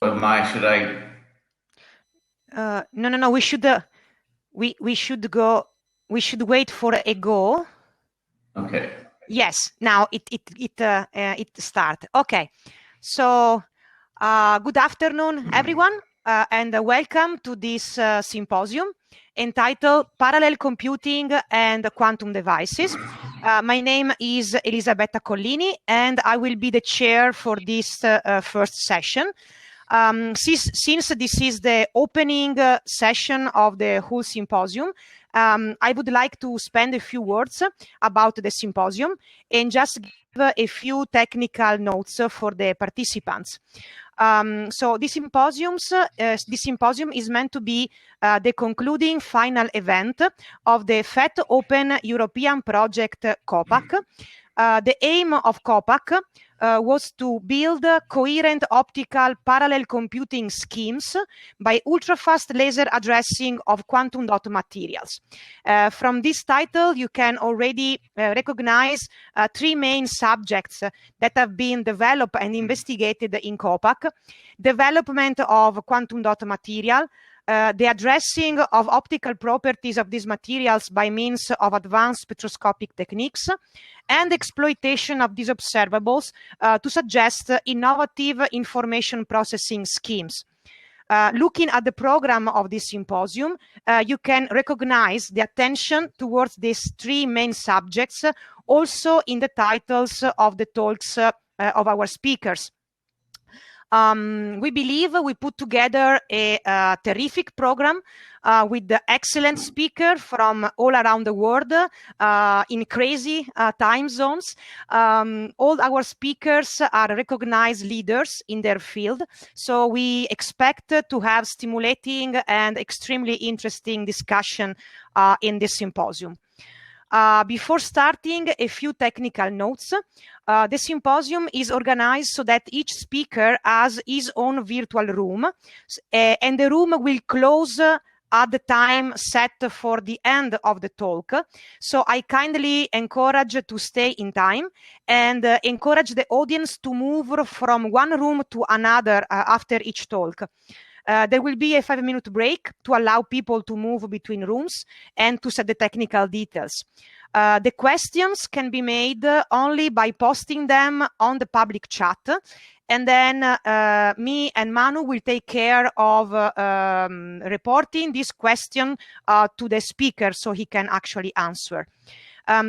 Should I? No. We should go. We should wait for a go. Okay. Yes. Now it start. Okay. So good afternoon, everyone, and welcome to this symposium entitled "Parallel Computing and Quantum Devices." My name is Elisabetta Collini, and I will be the chair for this first session. Since this is the opening session of the whole symposium, I would like to spend a few words about the symposium and just give a few technical notes for the participants. So this symposium is meant to be the concluding final event of the FET Open European Project COPAC. The aim of COPAC was to build coherent optical parallel computing schemes by ultra-fast laser addressing of quantum dot materials. From this title, you can already recognize three main subjects that have been developed and investigated in COPAC: development of quantum dot material, the addressing of optical properties of these materials by means of advanced spectroscopic techniques, and exploitation of these observables to suggest innovative information processing schemes. Looking at the program of this symposium, you can recognize the attention towards these three main subjects also in the titles of the talks of our speakers. We believe we put together a terrific program with the excellent speaker from all around the world in crazy time zones. All our speakers are recognized leaders in their field, so we expect to have stimulating and extremely interesting discussion in this symposium. Before starting, a few technical notes. The symposium is organized so that each speaker has his own virtual room, and the room will close at the time set for the end of the talk. So I kindly encourage to stay in time and encourage the audience to move from one room to another after each talk. There will be a 5-minute break to allow people to move between rooms and to set the technical details. The questions can be made only by posting them on the public chat, and then me and Manu will take care of reporting this question to the speaker so he can actually answer.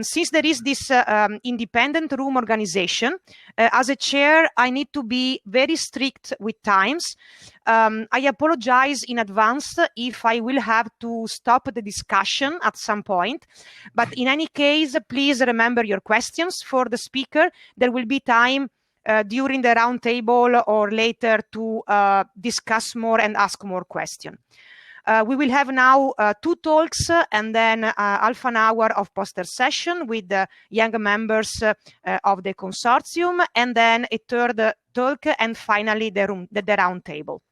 Since there is this independent room organization, as a chair, I need to be very strict with times. I apologize in advance if I will have to stop the discussion at some point. But in any case, please remember your questions for the speaker. There will be time during the round table or later to discuss more and ask more questions. We will have now two talks and then half an hour of poster session with the young members of the consortium, and then a third talk, and finally the round table.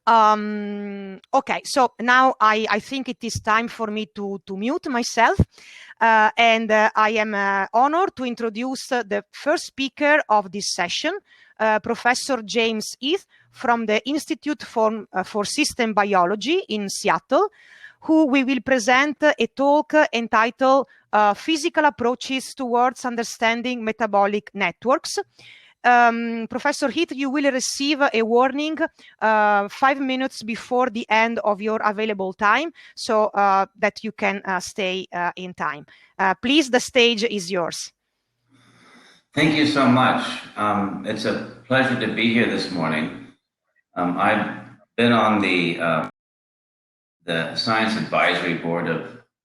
Okay, so now I think it is time for me to mute myself, and I am honored to introduce the first speaker of this session, Professor James Heath from the Institute for System Biology in Seattle, who we will present a talk entitled Physical Approaches Towards Understanding Metabolic Networks. Professor Heath, you will receive a warning 5 minutes before the end of your available time, so that you can stay in time. Please, the stage is yours. Thank you so much. It's a pleasure to be here this morning. I've been on the science advisory board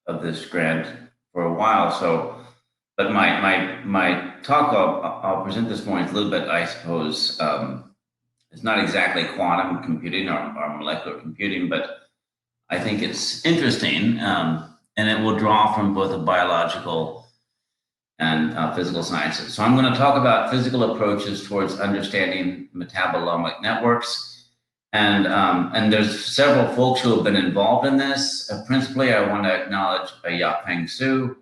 of this grant for a while, but my talk I'll present this morning is a little bit, I suppose, it's not exactly quantum computing or molecular computing, but I think it's interesting, and it will draw from both the biological and physical sciences. So I'm going to talk about physical approaches towards understanding metabolomic networks. And there's several folks who have been involved in this. Principally, I want to acknowledge Yapeng Su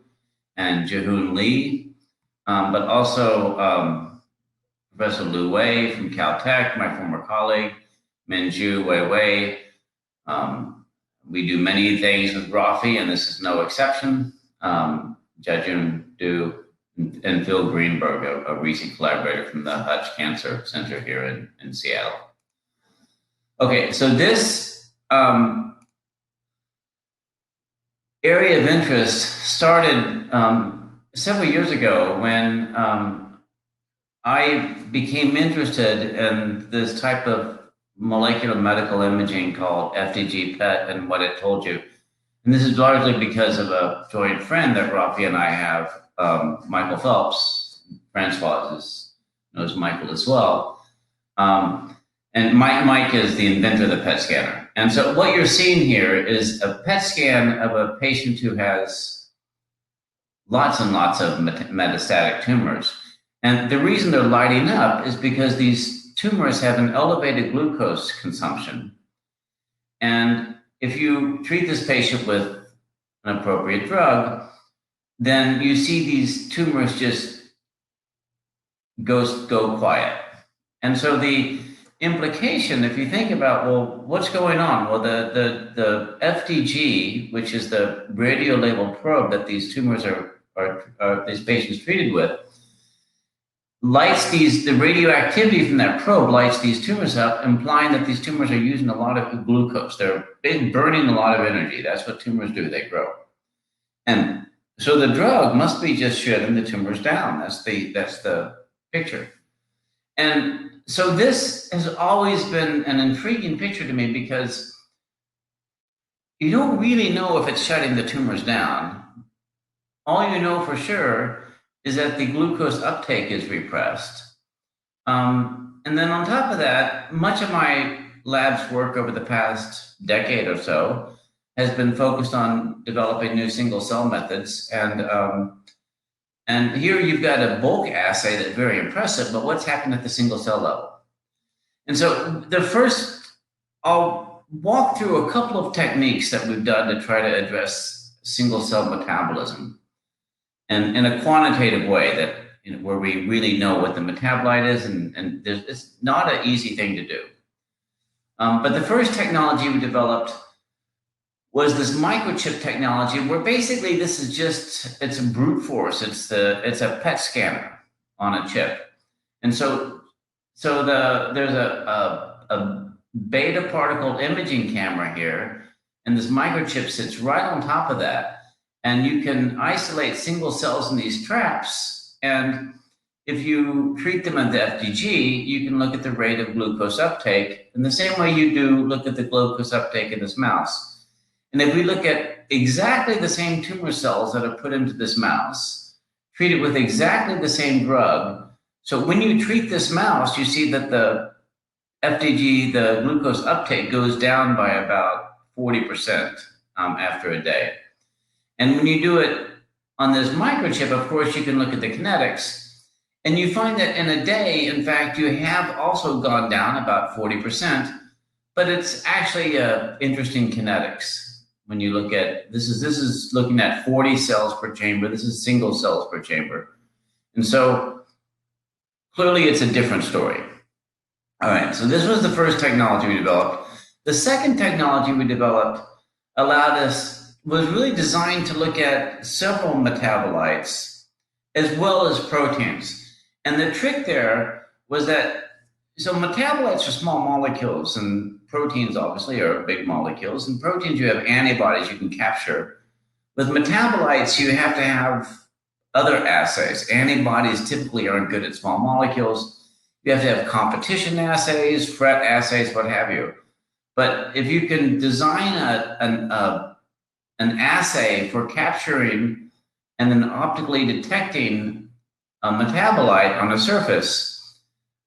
and Jahoon Lee, but also Professor Lu Wei from Caltech, my former colleague, Minju Wei. We do many things with Rafi, and this is no exception. Jejun Du and Phil Greenberg, a recent collaborator from the Hutch Cancer Center here in Seattle. Okay, so this area of interest started several years ago when I became interested in this type of molecular medical imaging called FDG PET and what it told you. And this is largely because of a joint friend that Rafi and I have, Michael Phelps. Francois knows Michael as well. And Mike is the inventor of the PET scanner. And so what you're seeing here is a PET scan of a patient who has lots and lots of metastatic tumors. And the reason they're lighting up is because these tumors have an elevated glucose consumption. And if you treat this patient with an appropriate drug, then you see these tumors just go quiet. And so the implication, if you think about, well, what's going on? Well, the FDG, which is the radio-labeled probe that these tumors are these patients treated with, lights the radioactivity from that probe lights these tumors up, implying that these tumors are using a lot of glucose. They're burning a lot of energy. That's what tumors do, they grow. And so the drug must be just shutting the tumors down. That's the picture. And so this has always been an intriguing picture to me because you don't really know if it's shutting the tumors down. All you know for sure is that the glucose uptake is repressed. And then on top of that, much of my lab's work over the past decade or so has been focused on developing new single cell methods. And here you've got a bulk assay that's very impressive, but what's happened at the single cell level? And so I'll walk through a couple of techniques that we've done to try to address single cell metabolism. And in a quantitative way that, where we really know what the metabolite is, and it's not an easy thing to do. But the first technology we developed was this microchip technology, where basically this is it's a brute force. It's a PET scanner on a chip, and so there's a beta particle imaging camera here, and this microchip sits right on top of that. And you can isolate single cells in these traps. And if you treat them at the FDG, you can look at the rate of glucose uptake in the same way you do look at the glucose uptake in this mouse. And if we look at exactly the same tumor cells that are put into this mouse, treated with exactly the same drug, so when you treat this mouse, you see that the FDG, the glucose uptake, goes down by about 40% after a day. And when you do it on this microchip, of course, you can look at the kinetics, and you find that in a day, in fact, you have also gone down about 40%, but it's actually interesting kinetics. When you look at, this is looking at 40 cells per chamber, this is single cells per chamber. And so clearly it's a different story. All right, so this was the first technology we developed. The second technology we developed was really designed to look at several metabolites as well as proteins. And the trick there was that, so metabolites are small molecules, and proteins obviously are big molecules. And proteins, you have antibodies you can capture. With metabolites, you have to have other assays. Antibodies typically aren't good at small molecules. You have to have competition assays, FRET assays, what have you. But if you can design an assay for capturing and then optically detecting a metabolite on a surface,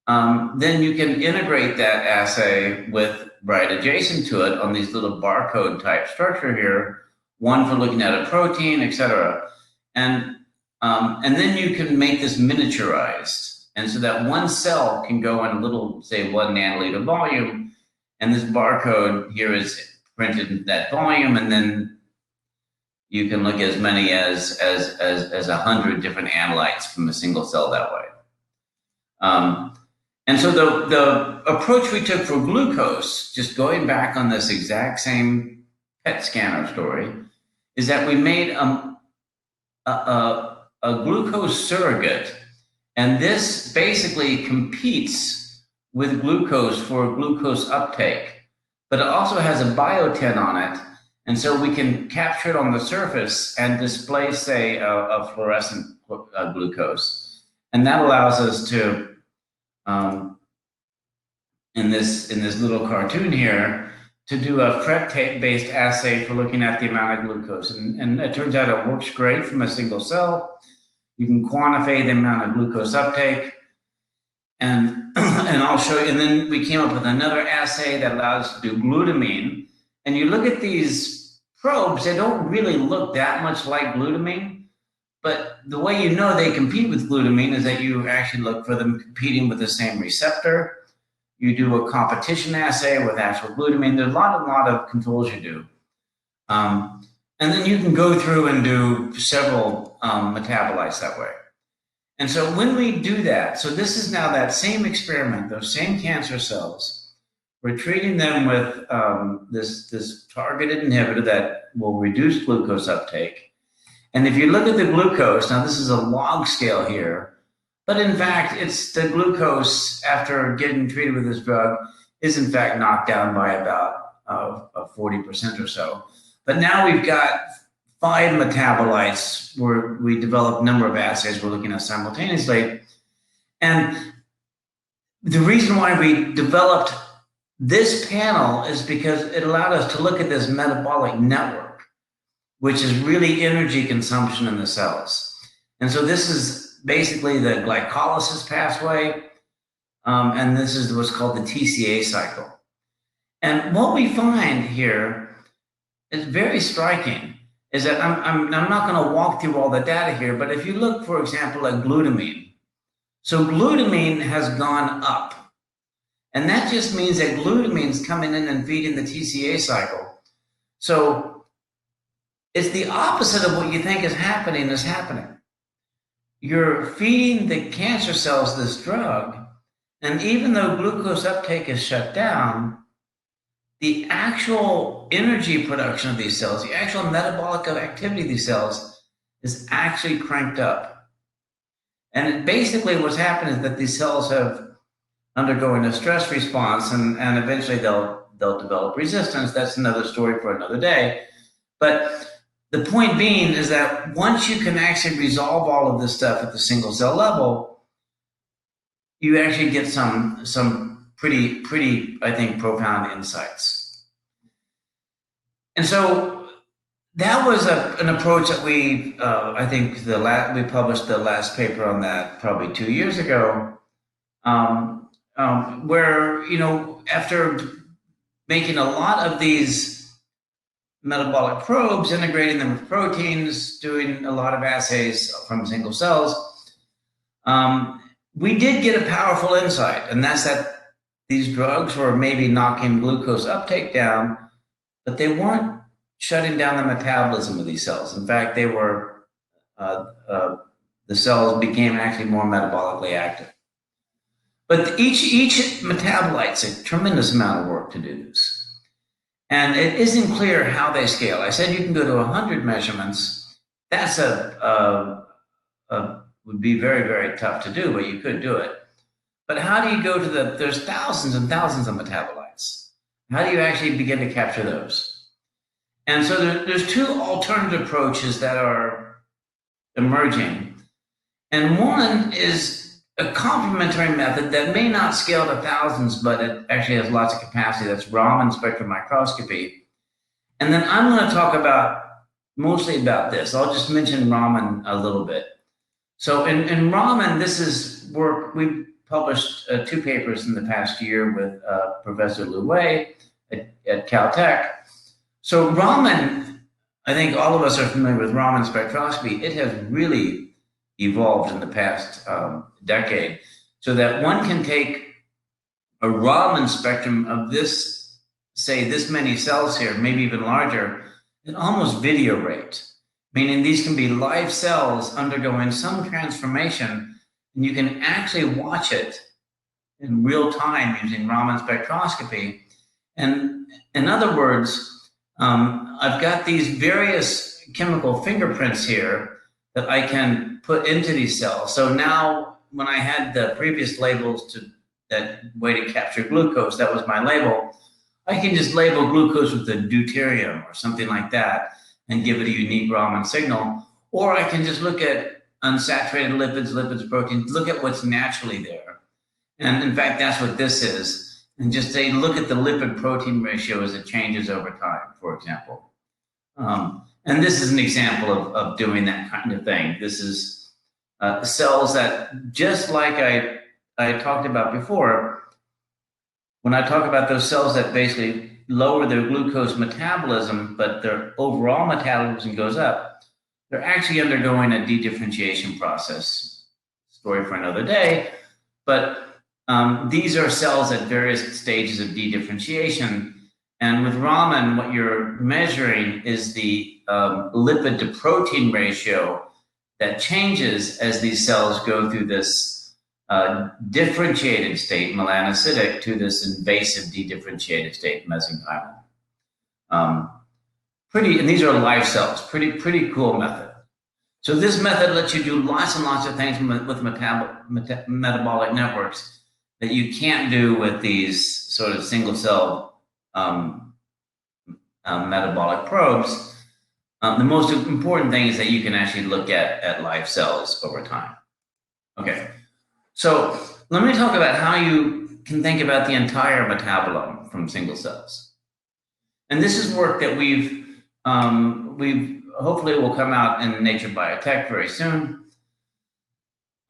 then you can integrate that assay with right adjacent to it on these little barcode type structure here, one for looking at a protein, et cetera. And then you can make this miniaturized. And so that one cell can go in a little, say, 1 nanoliter volume, and this barcode here is printed in that volume, and then you can look at as many as 100 different analytes from a single cell that way. And so the approach we took for glucose, just going back on this exact same PET scanner story, is that we made a glucose surrogate, and this basically competes with glucose for glucose uptake, but it also has a biotin on it, and so we can capture it on the surface and display, say, a fluorescent glucose, and that allows us to, in this little cartoon here, to do a FRET tape-based assay for looking at the amount of glucose. And it turns out it works great from a single cell. You can quantify the amount of glucose uptake. And, and I'll show you, and then we came up with another assay that allows us to do glutamine. And you look at these probes, they don't really look that much like glutamine, but the way you know they compete with glutamine is that you actually look for them competing with the same receptor. You do a competition assay with actual glutamine. There's a lot of controls you do. And then you can go through and do several metabolites that way. And so when we do that, so this is now that same experiment, those same cancer cells, we're treating them with this targeted inhibitor that will reduce glucose uptake. And if you look at the glucose, now this is a log scale here, but in fact, it's the glucose after getting treated with this drug is in fact knocked down by about 40% or so. But now we've got 5 metabolites where we developed a number of assays we're looking at simultaneously. And the reason why we developed this panel is because it allowed us to look at this metabolic network, which is really energy consumption in the cells. And so this is basically the glycolysis pathway, and this is what's called the TCA cycle. And what we find here is very striking, is that I'm not going to walk through all the data here, but if you look, for example, at glutamine, so glutamine has gone up, and that just means that glutamine is coming in and feeding the TCA cycle. So it's the opposite of what you think is happening. You're feeding the cancer cells this drug, and even though glucose uptake is shut down, the actual energy production of these cells, the actual metabolic activity of these cells is actually cranked up. And basically what's happened is that these cells have undergoing a stress response, and eventually they'll develop resistance. That's another story for another day. But the point being is that once you can actually resolve all of this stuff at the single cell level, you actually get some pretty, I think, profound insights. And so that was an approach that we, I think we published the last paper on that probably 2 years ago, where, after making a lot of these metabolic probes, integrating them with proteins, doing a lot of assays from single cells, we did get a powerful insight, and that's that these drugs were maybe knocking glucose uptake down, but they weren't shutting down the metabolism of these cells. In fact, they were, the cells became actually more metabolically active. But each metabolite's a tremendous amount of work to do this. And it isn't clear how they scale. I said you can go to 100 measurements. That's would be very, very tough to do, but you could do it. But how do you go to there's thousands and thousands of metabolites. How do you actually begin to capture those? And so there's 2 alternative approaches that are emerging. And one is a complementary method that may not scale to thousands, but it actually has lots of capacity. That's Raman spectrum microscopy. And then I'm going to talk mostly about this. I'll just mention Raman a little bit. So in Raman, this is work, we published 2 papers in the past year with Professor Lu Wei at Caltech. So Raman, I think all of us are familiar with Raman spectroscopy. It has really evolved in the past decade, so that one can take a Raman spectrum of this, say this many cells here, maybe even larger, at almost video rate, meaning these can be live cells undergoing some transformation, and you can actually watch it in real time using Raman spectroscopy. And in other words, I've got these various chemical fingerprints here that I can put into these cells. So now when I had the previous labels to that way to capture glucose, that was my label, I can just label glucose with the deuterium or something like that and give it a unique Raman signal. Or I can just look at unsaturated lipids, proteins, look at what's naturally there. And in fact, that's what this is. And just say, look at the lipid protein ratio as it changes over time, for example. And this is an example of doing that kind of thing. This is cells that, just like I talked about before, when I talk about those cells that basically lower their glucose metabolism, but their overall metabolism goes up, they're actually undergoing a dedifferentiation process. Story for another day. But these are cells at various stages of dedifferentiation. And with Raman, what you're measuring is the lipid to protein ratio that changes as these cells go through this differentiated state, melanocytic, to this invasive dedifferentiated state, mesenchymal. And these are live cells, pretty cool method. So this method lets you do lots and lots of things with metabolic networks that you can't do with these sort of single cell metabolic probes. The most important thing is that you can actually look at live cells over time. Okay. So let me talk about how you can think about the entire metabolome from single cells. And this is work that we've hopefully will come out in Nature Biotech very soon.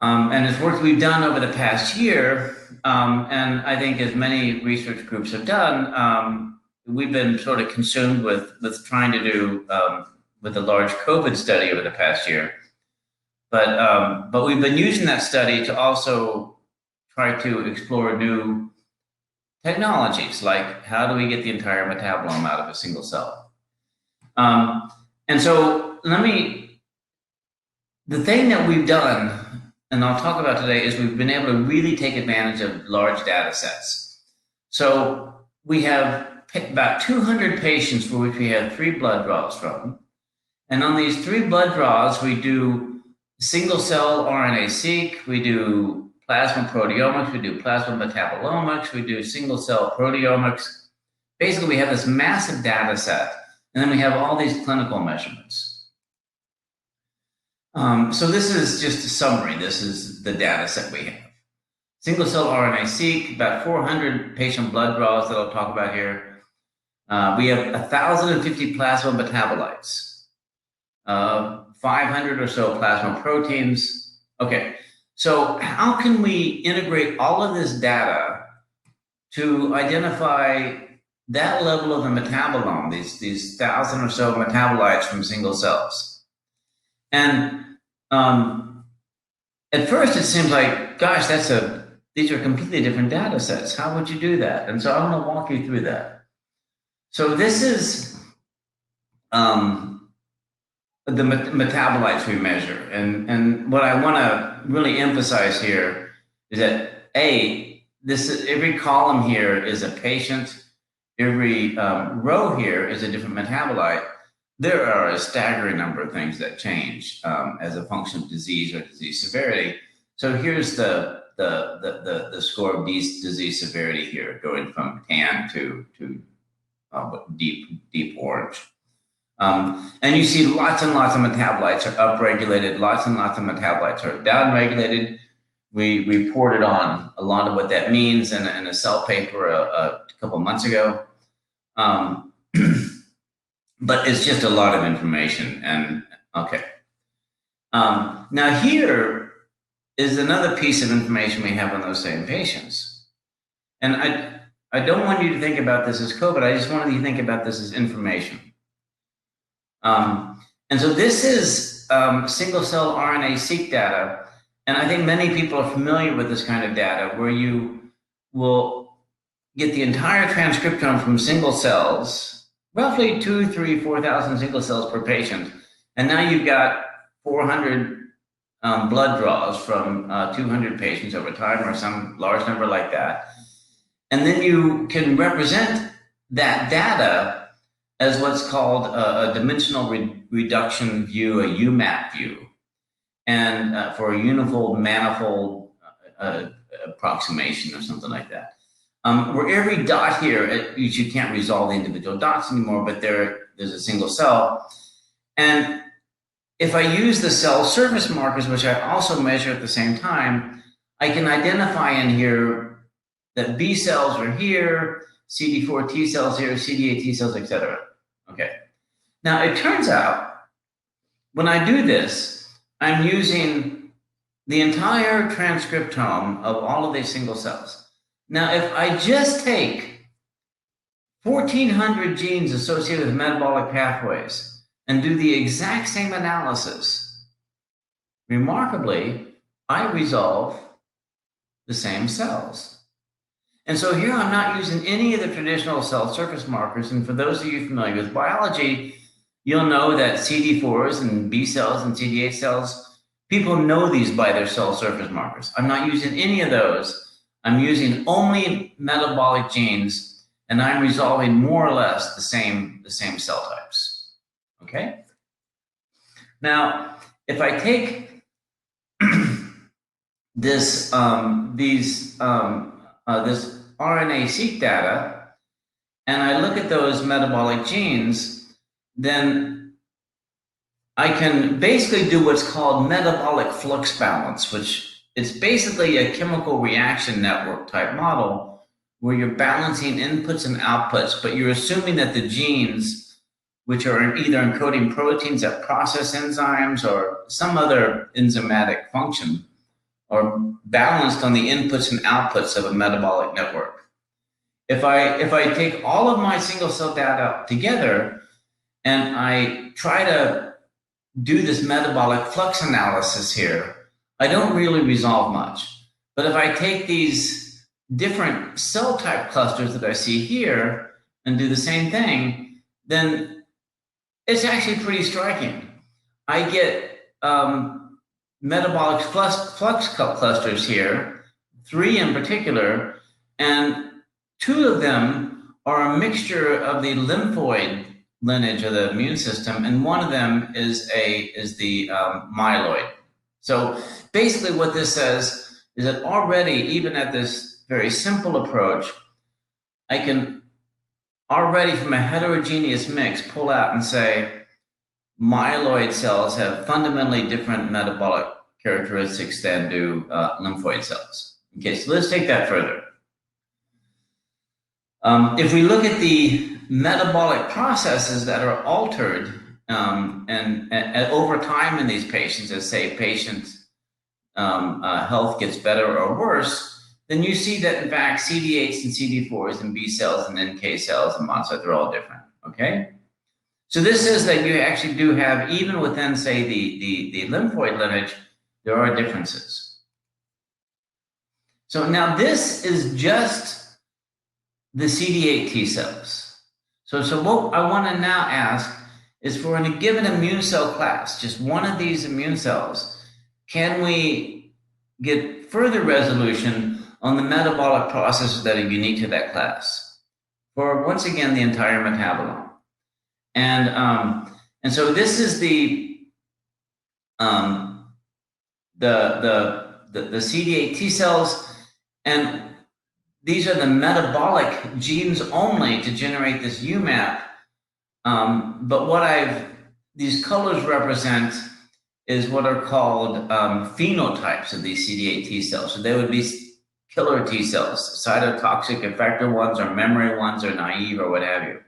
And it's work we've done over the past year. And I think as many research groups have done, we've been sort of consumed with trying to do with a large COVID study over the past year. But we've been using that study to also try to explore new technologies, like how do we get the entire metabolome out of a single cell? And so the thing that we've done, and I'll talk about today, is we've been able to really take advantage of large data sets. So we have about 200 patients for which we have 3 blood draws from. And on these 3 blood draws, we do single cell RNA-seq, we do plasma proteomics, we do plasma metabolomics, we do single cell proteomics. Basically, we have this massive data set, and then we have all these clinical measurements. So this is just a summary. This is the data set we have. Single cell RNA-seq, about 400 patient blood draws that I'll talk about here. We have 1,050 plasma metabolites. 500 or so plasma proteins. Okay, so how can we integrate all of this data to identify that level of the metabolome, these 1,000 or so metabolites from single cells? And at first it seems like, gosh, these are completely different data sets. How would you do that? And so I'm going to walk you through that. So this is the metabolites we measure. And what I want to really emphasize here is that every column here is a patient, every row here is a different metabolite. There are a staggering number of things that change as a function of disease or disease severity. So here's the score of disease severity here, going from tan to deep orange. And you see lots and lots of metabolites are upregulated, lots and lots of metabolites are downregulated. We reported on a lot of what that means in a Cell paper a couple months ago. But it's just a lot of information. And okay. Now here is another piece of information we have on those same patients. And I don't want you to think about this as COVID. I just wanted you to think about this as information. And so this is single cell RNA-seq data. And I think many people are familiar with this kind of data where you will get the entire transcriptome from single cells, roughly 2,000, 3,000, 4,000 single cells per patient. And now you've got 400 blood draws from 200 patients over time or some large number like that. And then you can represent that data as what's called a dimensional reduction view, a UMAP view, and for a unifold manifold approximation or something like that. Where every dot here, you can't resolve the individual dots anymore, but there's a single cell. And if I use the cell surface markers, which I also measure at the same time, I can identify in here that B cells are here, CD4 T cells here, CD8 T cells, etc. Okay. Now it turns out when I do this, I'm using the entire transcriptome of all of these single cells. Now, if I just take 1,400 genes associated with metabolic pathways and do the exact same analysis, remarkably, I resolve the same cells. And so here I'm not using any of the traditional cell surface markers. And for those of you familiar with biology, you'll know that CD4s and B cells and CD8 cells, people know these by their cell surface markers. I'm not using any of those. I'm using only metabolic genes, and I'm resolving more or less the same cell types. Okay? Now, if I take this RNA-seq data and I look at those metabolic genes, then I can basically do what's called metabolic flux balance, which it's basically a chemical reaction network type model where you're balancing inputs and outputs, but you're assuming that the genes, which are either encoding proteins that process enzymes or some other enzymatic function, are balanced on the inputs and outputs of a metabolic network. If I take all of my single cell data together and I try to do this metabolic flux analysis here, I don't really resolve much. But if I take these different cell type clusters that I see here and do the same thing, then it's actually pretty striking. I get metabolic flux clusters here, 3 in particular, and 2 of them are a mixture of the lymphoid lineage of the immune system, and 1 of them is the myeloid. So basically what this says is that already, even at this very simple approach, I can already from a heterogeneous mix pull out and say myeloid cells have fundamentally different metabolic characteristics than do lymphoid cells. Okay, so let's take that further. If we look at the metabolic processes that are altered and over time in these patients, as say patients' health gets better or worse, then you see that in fact CD8s and CD4s and B cells and NK cells and monocytes are all different. Okay, so this says that you actually do have, even within say the lymphoid lineage, there are differences. So now this is just the CD8 T cells. So what I want to now ask is, for in a given immune cell class, just one of these immune cells, can we get further resolution on the metabolic processes that are unique to that class for, once again, the entire metabolome? And so this is the CD8 T cells, and these are the metabolic genes only to generate this UMAP. But what these colors represent is what are called phenotypes of these CD8 T cells. So they would be killer T cells, cytotoxic effector ones, or memory ones, or naive, or what have you.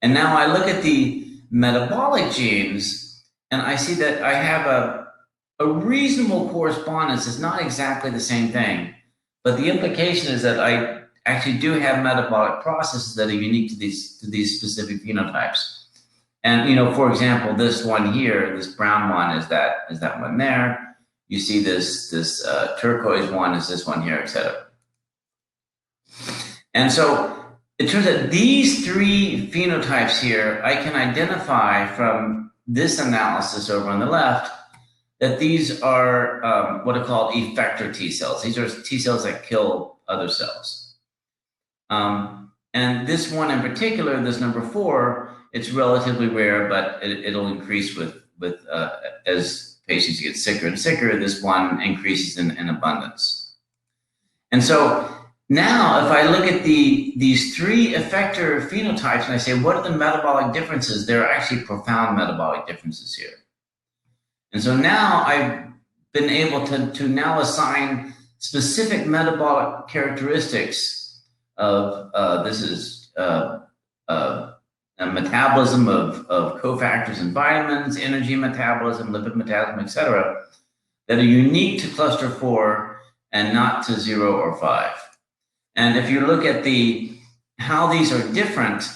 And now I look at the metabolic genes, and I see that I have a reasonable correspondence. It's not exactly the same thing, but the implication is that I actually do have metabolic processes that are unique to these specific phenotypes. And for example, this one here, this brown one is that one there. You see this turquoise one is this one here, etc. And so it turns out these 3 phenotypes here I can identify from this analysis over on the left, that these are what are called effector T cells. These are T cells that kill other cells. And this one in particular, this number 4, it's relatively rare, but it'll increase with as patients get sicker and sicker. This one increases in abundance. And so now, if I look at these 3 effector phenotypes and I say, what are the metabolic differences? There are actually profound metabolic differences here. And so now I've been able to now assign specific metabolic characteristics of a metabolism of cofactors and vitamins, energy metabolism, lipid metabolism, et cetera, that are unique to cluster 4 and not to 0 or 5. And if you look at how these are different,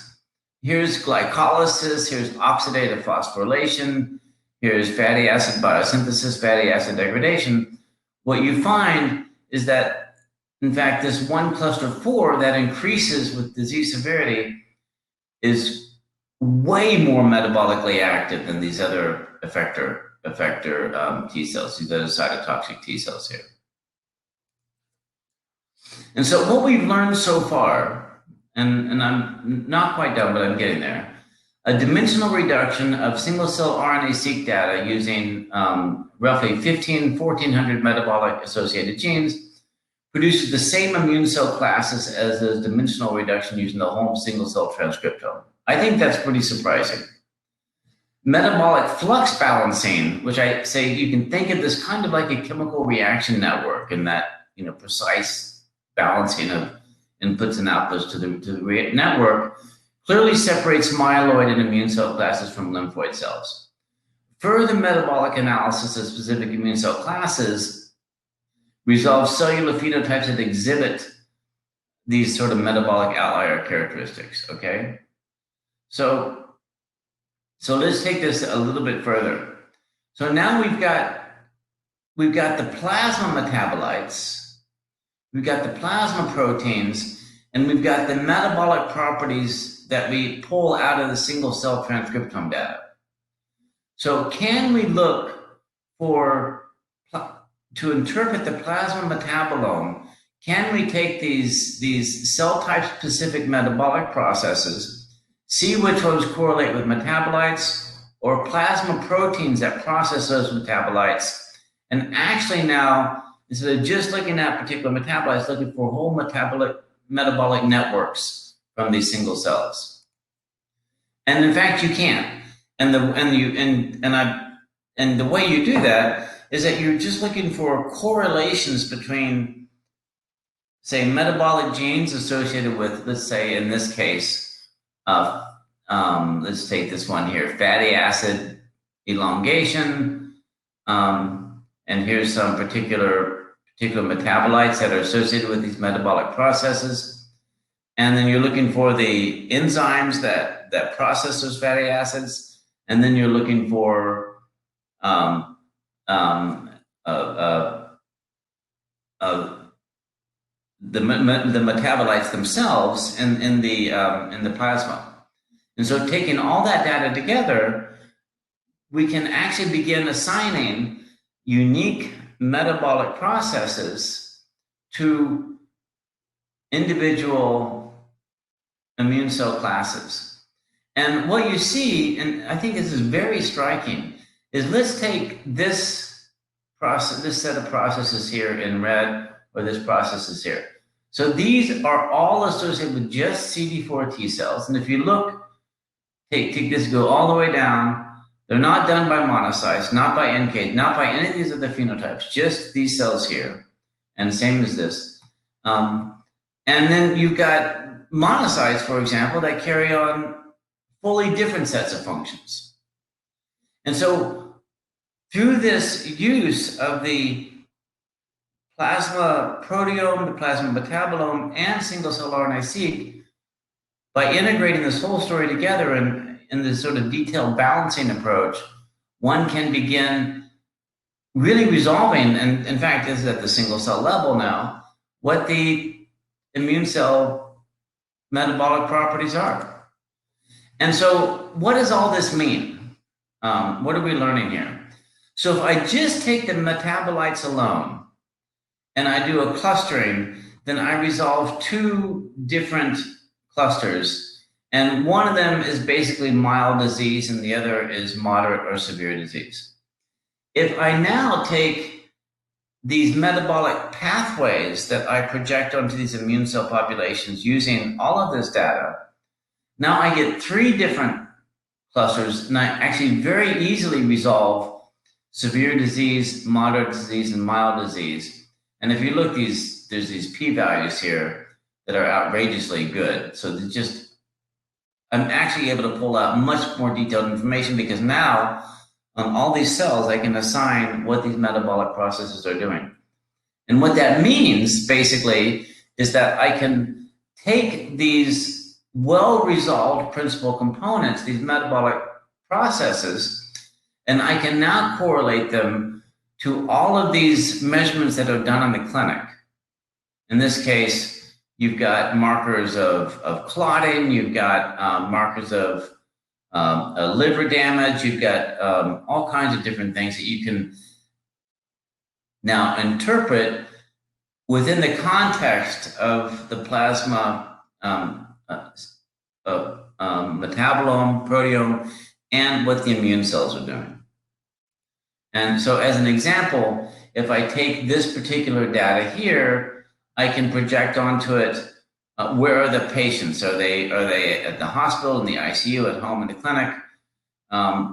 here's glycolysis, here's oxidative phosphorylation, here's fatty acid biosynthesis, fatty acid degradation. What you find is that, in fact, this one cluster 4 that increases with disease severity is way more metabolically active than these other effector T cells, these other cytotoxic T cells here. And so what we've learned so far, and I'm not quite done, but I'm getting there, a dimensional reduction of single-cell RNA-seq data using roughly 1,400 metabolic-associated genes produces the same immune cell classes as the dimensional reduction using the whole single-cell transcriptome. I think that's pretty surprising. Metabolic flux balancing, which I say you can think of this kind of like a chemical reaction network in that, precise balancing of inputs and outputs to the network, clearly separates myeloid and immune cell classes from lymphoid cells. Further metabolic analysis of specific immune cell classes resolves cellular phenotypes that exhibit these sort of metabolic outlier characteristics, okay? So let's take this a little bit further. So now we've got the plasma metabolites, we've got the plasma proteins, and we've got the metabolic properties that we pull out of the single cell transcriptome data. So can we look to interpret the plasma metabolome, can we take these cell type specific metabolic processes, see which ones correlate with metabolites or plasma proteins that process those metabolites, and actually now, instead of just looking at particular metabolites, looking for whole metabolic networks from these single cells. And in fact, you can. And the way you do that is that you're just looking for correlations between, say, metabolic genes associated with, let's say, in this case, let's take this one here, fatty acid elongation, and here's some particular metabolites that are associated with these metabolic processes. And then you're looking for the enzymes that process those fatty acids, and then you're looking for the metabolites themselves in the plasma. And so taking all that data together, we can actually begin assigning unique metabolic processes to individual immune cell classes. And what you see, and I think this is very striking, is let's take this process, this set of processes here in red, or this process is here. So these are all associated with just CD4 T cells. And if you look, take this, go all the way down, they're not done by monocytes, not by NK, not by any of these other phenotypes, just these cells here. And same as this. And then you've got monocytes, for example, that carry on fully different sets of functions. And so through this use of the plasma proteome, the plasma metabolome, and single-cell RNA-seq, by integrating this whole story together in this sort of detailed balancing approach, one can begin really resolving, and in fact, this is at the single-cell level now, what the immune cell metabolic properties are. And so what does all this mean? What are we learning here? So if I just take the metabolites alone and I do a clustering, then I resolve two different clusters. And one of them is basically mild disease and the other is moderate or severe disease. If I now take these metabolic pathways that I project onto these immune cell populations using all of this data, now I get three different clusters, and I actually very easily resolve severe disease, moderate disease, and mild disease. And if you look, there's these p-values here that are outrageously good. So I'm actually able to pull out much more detailed information because now on all these cells, I can assign what these metabolic processes are doing. And what that means, basically, is that I can take these well-resolved principal components, these metabolic processes, and I can now correlate them to all of these measurements that are done in the clinic. In this case, you've got markers of clotting, you've got markers of liver damage, you've got all kinds of different things that you can now interpret within the context of the plasma metabolome, proteome, and what the immune cells are doing. And so as an example, if I take this particular data here, I can project onto it where are the patients? Are they at the hospital, in the ICU, at home, in the clinic?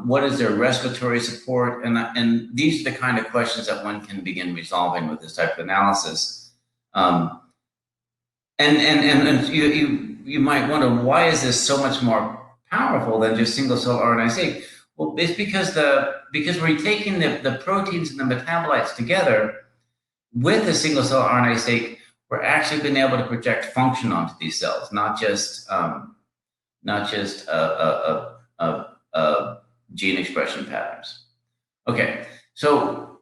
What is their respiratory support? And these are the kind of questions that one can begin resolving with this type of analysis. And you might wonder, why is this so much more powerful than just single cell RNA-seq? Well, it's because we're taking the proteins and the metabolites together with a single cell RNA-seq. We're actually being able to project function onto these cells, not just gene expression patterns. Okay, so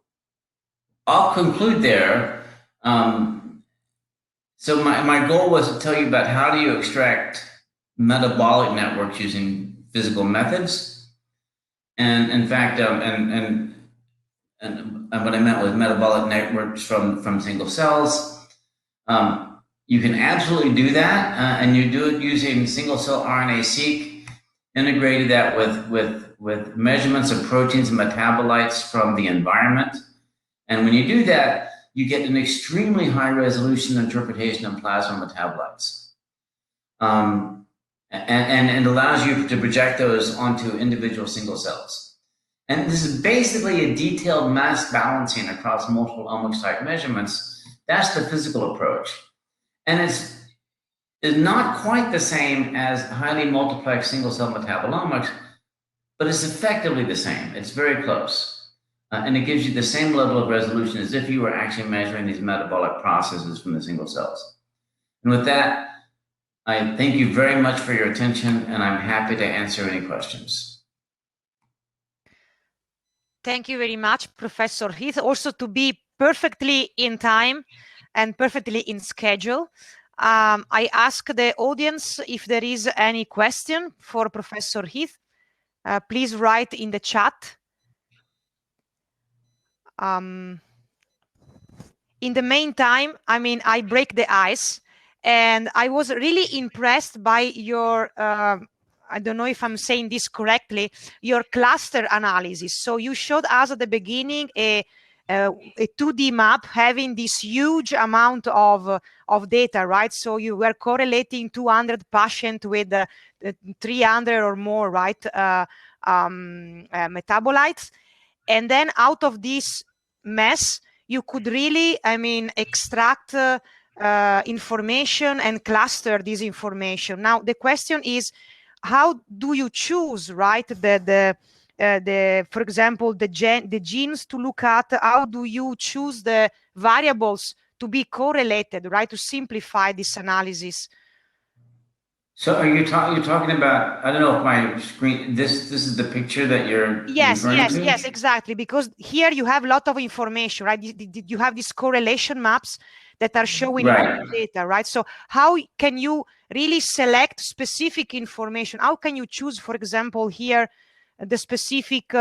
I'll conclude there. So my goal was to tell you about how do you extract metabolic networks using physical methods, and in fact, and what I meant with metabolic networks from single cells. You can absolutely do that, and you do it using single cell RNA-seq, integrated that with measurements of proteins and metabolites from the environment. And when you do that, you get an extremely high resolution interpretation of plasma metabolites. And it allows you to project those onto individual single cells. And this is basically a detailed mass balancing across multiple omics type measurements. That's the physical approach. And it's not quite the same as highly multiplex single cell metabolomics, but it's effectively the same. It's very close. And it gives you the same level of resolution as if you were actually measuring these metabolic processes from the single cells. And with that, I thank you very much for your attention, and I'm happy to answer any questions. Thank you very much, Professor Heath. Also, to be perfectly in time and perfectly in schedule, I ask the audience if there is any question for Professor Heath. Please write in the chat. In the meantime, I break the ice, and I was really impressed by your, I don't know if I'm saying this correctly, your cluster analysis. So you showed us at the beginning a 2D map having this huge amount of data, right? So you were correlating 200 patients with 300 or more, right, metabolites. And then out of this mess, you could really, extract information and cluster this information. Now, the question is, how do you choose, right, for example, the genes to look at? How do you choose the variables to be correlated, right, to simplify this analysis? So are you talking about, I don't know if my screen, this is the picture that you're referring to? Yes, exactly. Because here you have a lot of information, right? You have these correlation maps that are showing data, right? So how can you really select specific information? How can you choose, for example, here, the specific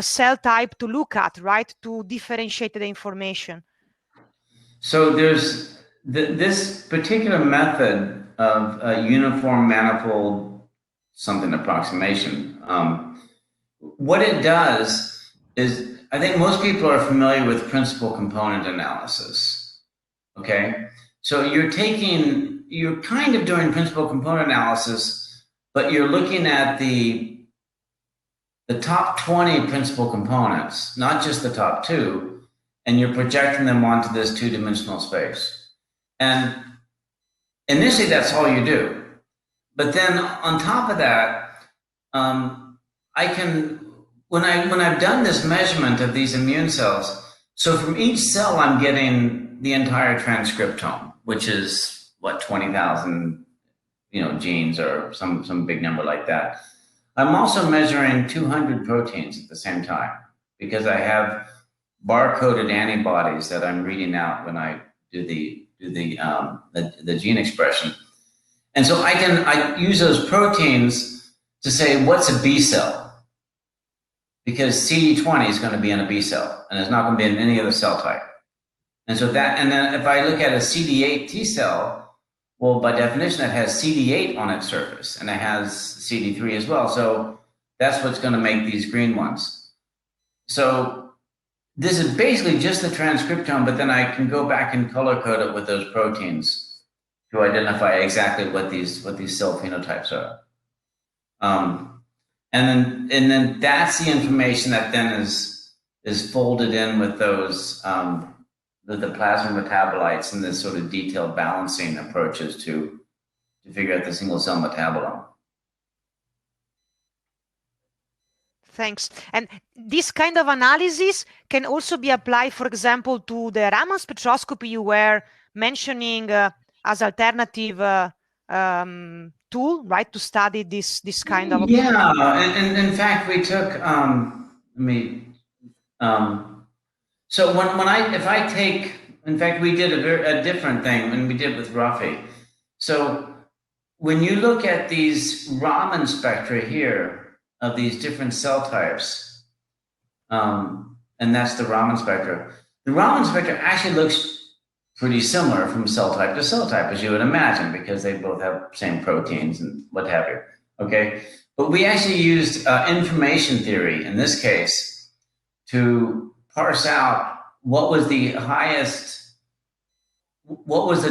cell type to look at, right, to differentiate the information? So there's this particular method of uniform manifold something approximation. What it does is, I think most people are familiar with principal component analysis. Okay, so you're kind of doing principal component analysis, but you're looking at the top 20 principal components, not just the top two, and you're projecting them onto this two-dimensional space. And initially, that's all you do. But then on top of that, I can, when I've done this measurement of these immune cells, so from each cell, I'm getting the entire transcriptome, which is what, 20,000, genes or some big number like that. I'm also measuring 200 proteins at the same time because I have barcoded antibodies that I'm reading out when I do the gene expression. And so I use those proteins to say what's a B cell, because CD20 is going to be in a B cell and it's not going to be in any other cell type. And so and then if I look at a CD8 T cell, well, by definition, it has CD8 on its surface and it has CD3 as well. So that's what's going to make these green ones. So this is basically just the transcriptome, but then I can go back and color code it with those proteins to identify exactly what these cell phenotypes are. And then that's the information that then is folded in with those the plasma metabolites and this sort of detailed balancing approaches to figure out the single cell metabolome. Thanks. And this kind of analysis can also be applied, for example, to the Raman spectroscopy you were mentioning as alternative tool, right, to study this kind of. Yeah, and in fact, we took so if I take, in fact, we did a different thing when we did with Rafi. So when you look at these Raman spectra here of these different cell types, and that's the Raman spectra. The Raman spectra actually looks pretty similar from cell type to cell type, as you would imagine, because they both have same proteins and what have you. Okay, but we actually used information theory in this case to parse out what was the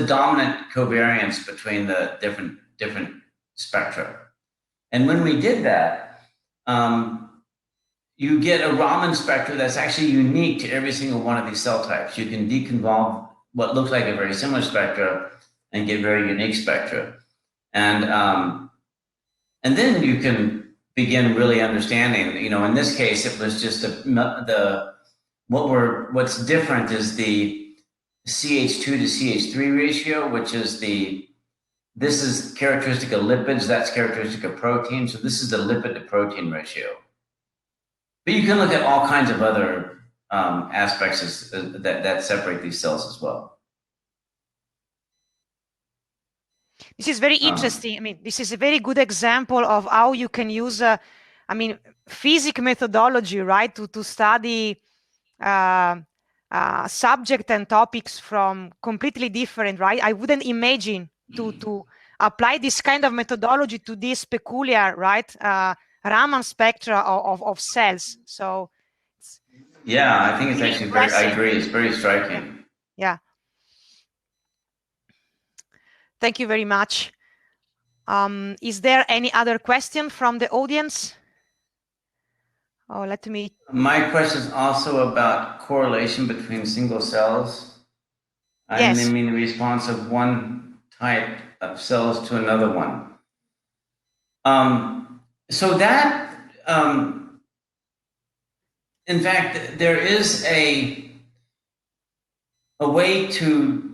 dominant covariance between the different spectra. And when we did that, you get a Raman spectra that's actually unique to every single one of these cell types. You can deconvolve what looks like a very similar spectra and get very unique spectra. And then you can begin really understanding, in this case, it was just what's different is the CH2 to CH3 ratio, which is this is characteristic of lipids, that's characteristic of protein. So this is the lipid to protein ratio. But you can look at all kinds of other aspects that separate these cells as well. This is very interesting. I mean, this is a very good example of how you can use, physics methodology, right, to study subject and topics from completely different, right? I wouldn't imagine to apply this kind of methodology to this peculiar, right, Raman spectra of cells. So yeah, I think it's actually very, I agree, it's very striking. Yeah. Thank you very much. Is there any other question from the audience? Oh, let me. My question is also about correlation between single cells. Yes. I mean the response of one type of cells to another one. So that, in fact, there is a way to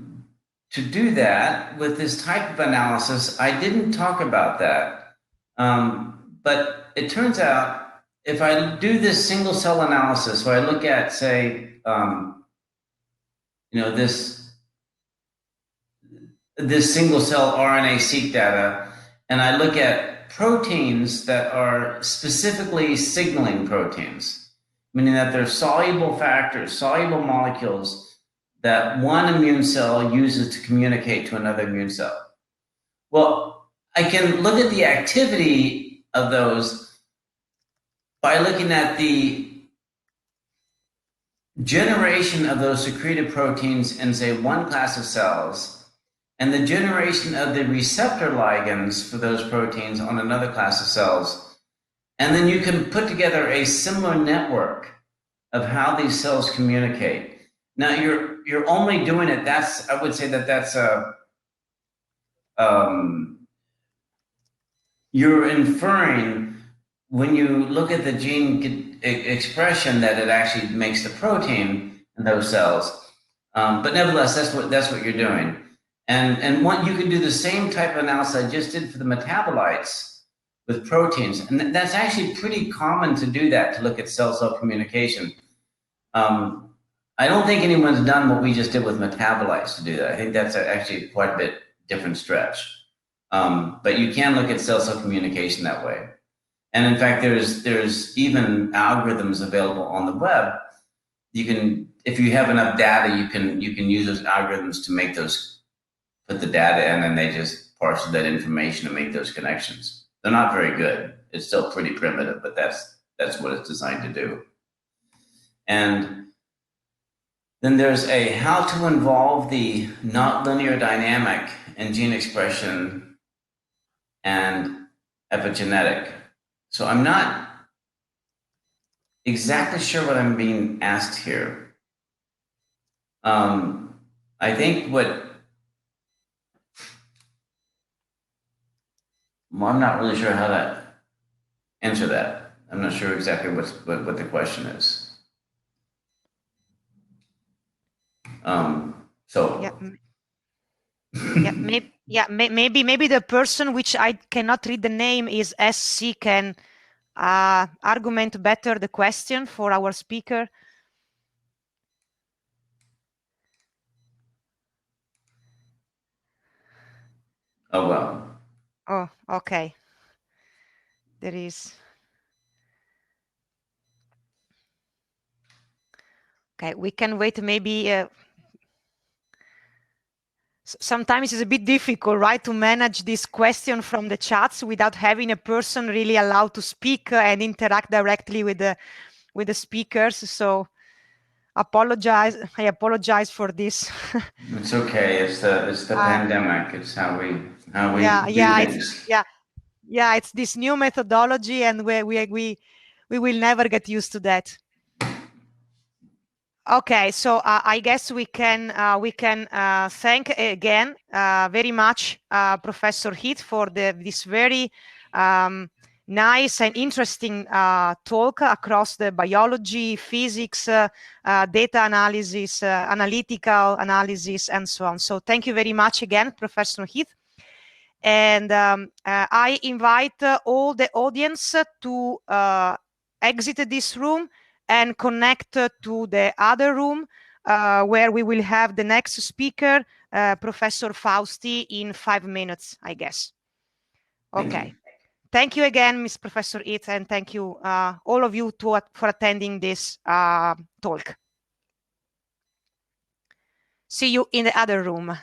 do that with this type of analysis. I didn't talk about that, but it turns out if I do this single cell analysis, so I look at, say, this single cell RNA-seq data, and I look at proteins that are specifically signaling proteins. meaning that they're soluble factors, soluble molecules that one immune cell uses to communicate to another immune cell. Well, I can look at the activity of those by looking at the generation of those secreted proteins in, say, one class of cells, and the generation of the receptor ligands for those proteins on another class of cells. And then you can put together a similar network of how these cells communicate. Now, you're only doing it, I would say that's you're inferring when you look at the gene expression that it actually makes the protein in those cells. But nevertheless, that's what you're doing. And you can do the same type of analysis I just did for the metabolites with proteins. And that's actually pretty common to do that, to look at cell-cell communication. I don't think anyone's done what we just did with metabolites to do that. I think that's actually quite a bit different stretch. But you can look at cell-cell communication that way. And in fact, there's even algorithms available on the web. You can, if you have enough data, you can use those algorithms to put the data in, and they just parse that information and make those connections. They're not very good. It's still pretty primitive, but that's what it's designed to do. And then there's a how to involve the not linear dynamic in gene expression and epigenetic. So I'm not exactly sure what I'm being asked here. I think I'm not really sure how to answer that. I'm not sure exactly what the question is. Maybe the person which I cannot read the name is SC can argument better the question for our speaker. Oh, well. Oh, okay. There is. Okay, we can wait maybe. Sometimes it's a bit difficult, right, to manage this question from the chats without having a person really allowed to speak and interact directly with the speakers. So I apologize for this. It's okay. It's the pandemic. It's how we do things. It's this new methodology, and we will never get used to that. Okay, so I guess we can thank again very much Professor Heath for this very nice and interesting talk across the biology, physics, data analysis, analytical analysis, and so on. So thank you very much again, Professor Heath. And I invite all the audience to exit this room and connect to the other room where we will have the next speaker, Professor Fausti, in 5 minutes, I guess. Okay. Thank you again, Ms. Professor Heath, and thank you all of you for attending this talk. See you in the other room.